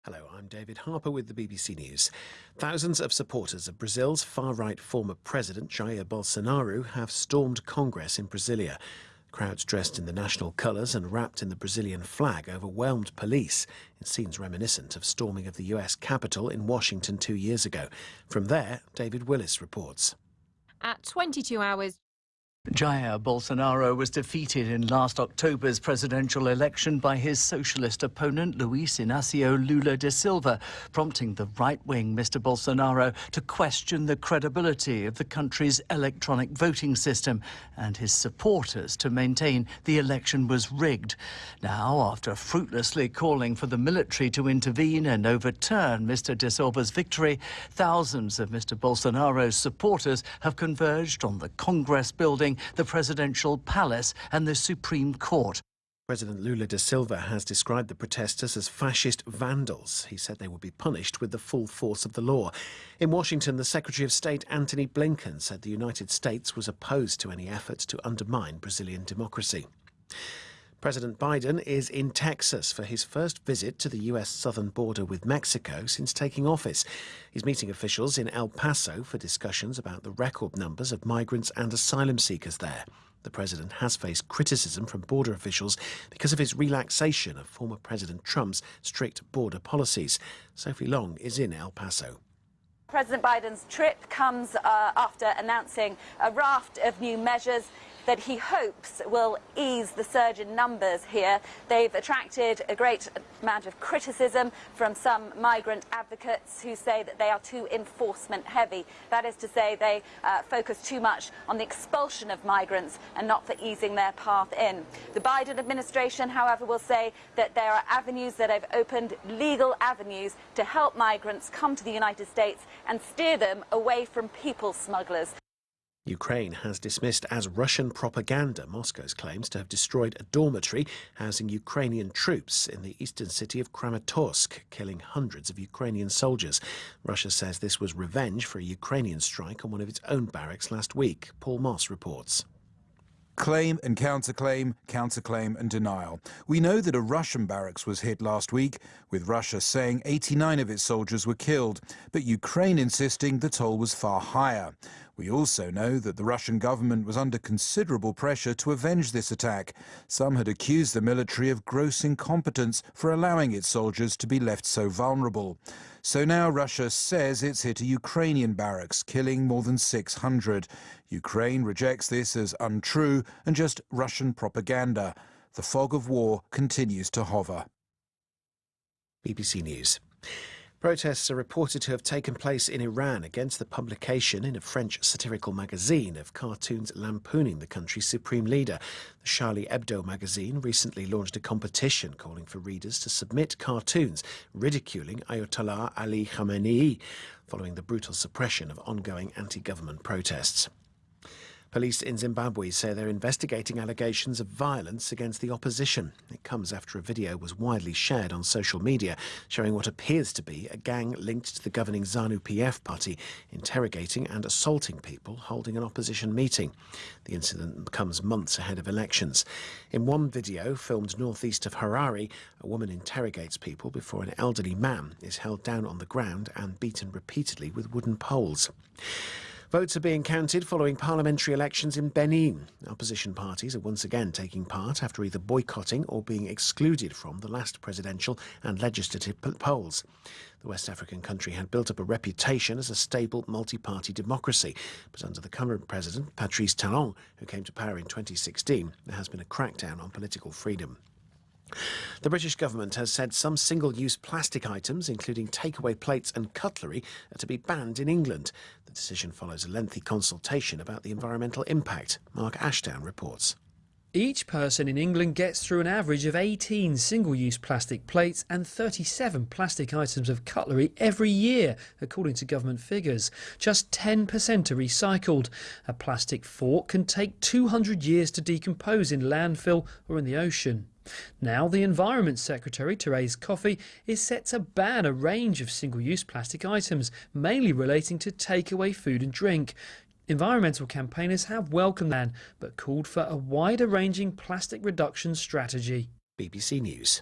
Hello, I'm David Harper with the BBC News. Thousands of supporters of Brazil's far-right former president, Jair Bolsonaro, have stormed Congress in Brasilia. Crowds dressed in the national colours and wrapped in the Brazilian flag overwhelmed police in scenes reminiscent of storming of the US Capitol in Washington 2 years ago. From there, David Willis reports. At 22 hours, Jair Bolsonaro was defeated in last October's presidential election by his socialist opponent Luiz Inácio Lula da Silva, prompting the right-wing Mr. Bolsonaro to question the credibility of the country's electronic voting system and his supporters to maintain the election was rigged. Now, after fruitlessly calling for the military to intervene and overturn Mr. da Silva's victory, thousands of Mr. Bolsonaro's supporters have converged on the Congress building, the presidential palace and the Supreme Court. President Lula da Silva has described the protesters as fascist vandals. He said they would be punished with the full force of the law. In Washington, the Secretary of State Antony Blinken said the United States was opposed to any efforts to undermine Brazilian democracy. President Biden is in Texas for his first visit to the US southern border with Mexico since taking office. He's meeting officials in El Paso for discussions about the record numbers of migrants and asylum seekers there. The president has faced criticism from border officials because of his relaxation of former President Trump's strict border policies. Sophie Long is in El Paso. President Biden's trip comes after announcing a raft of new measures that he hopes will ease the surge in numbers here. They've attracted a great amount of criticism from some migrant advocates who say that they are too enforcement heavy. That is to say, they focus too much on the expulsion of migrants and not for easing their path in. The Biden administration, however, will say that there are avenues that have opened, legal avenues, to help migrants come to the United States and steer them away from people smugglers. Ukraine has dismissed as Russian propaganda Moscow's claims to have destroyed a dormitory housing Ukrainian troops in the eastern city of Kramatorsk, killing hundreds of Ukrainian soldiers. Russia says this was revenge for a Ukrainian strike on one of its own barracks last week. Paul Moss reports. Claim and counterclaim, counterclaim and denial. We know that a Russian barracks was hit last week, with Russia saying 89 of its soldiers were killed, but Ukraine insisting the toll was far higher. We also know that the Russian government was under considerable pressure to avenge this attack. Some had accused the military of gross incompetence for allowing its soldiers to be left so vulnerable. So now Russia says it's hit a Ukrainian barracks, killing more than 600. Ukraine rejects this as untrue and just Russian propaganda. The fog of war continues to hover. BBC News. Protests are reported to have taken place in Iran against the publication in a French satirical magazine of cartoons lampooning the country's supreme leader. The Charlie Hebdo magazine recently launched a competition calling for readers to submit cartoons ridiculing Ayatollah Ali Khamenei following the brutal suppression of ongoing anti-government protests. Police in Zimbabwe say they're investigating allegations of violence against the opposition. It comes after a video was widely shared on social media showing what appears to be a gang linked to the governing ZANU-PF party interrogating and assaulting people holding an opposition meeting. The incident comes months ahead of elections. In one video filmed northeast of Harare, a woman interrogates people before an elderly man is held down on the ground and beaten repeatedly with wooden poles. Votes are being counted following parliamentary elections in Benin. Opposition parties are once again taking part after either boycotting or being excluded from the last presidential and legislative polls. The West African country had built up a reputation as a stable multi-party democracy, but under the current president, Patrice Talon, who came to power in 2016, there has been a crackdown on political freedom. The British government has said some single-use plastic items, including takeaway plates and cutlery, are to be banned in England. The decision follows a lengthy consultation about the environmental impact. Mark Ashdown reports. Each person in England gets through an average of 18 single-use plastic plates and 37 plastic items of cutlery every year, according to government figures. Just 10% are recycled. A plastic fork can take 200 years to decompose in landfill or in the ocean. Now, the Environment Secretary, Therese Coffey, is set to ban a range of single-use plastic items, mainly relating to takeaway food and drink. Environmental campaigners have welcomed the ban, but called for a wider-ranging plastic reduction strategy. BBC News.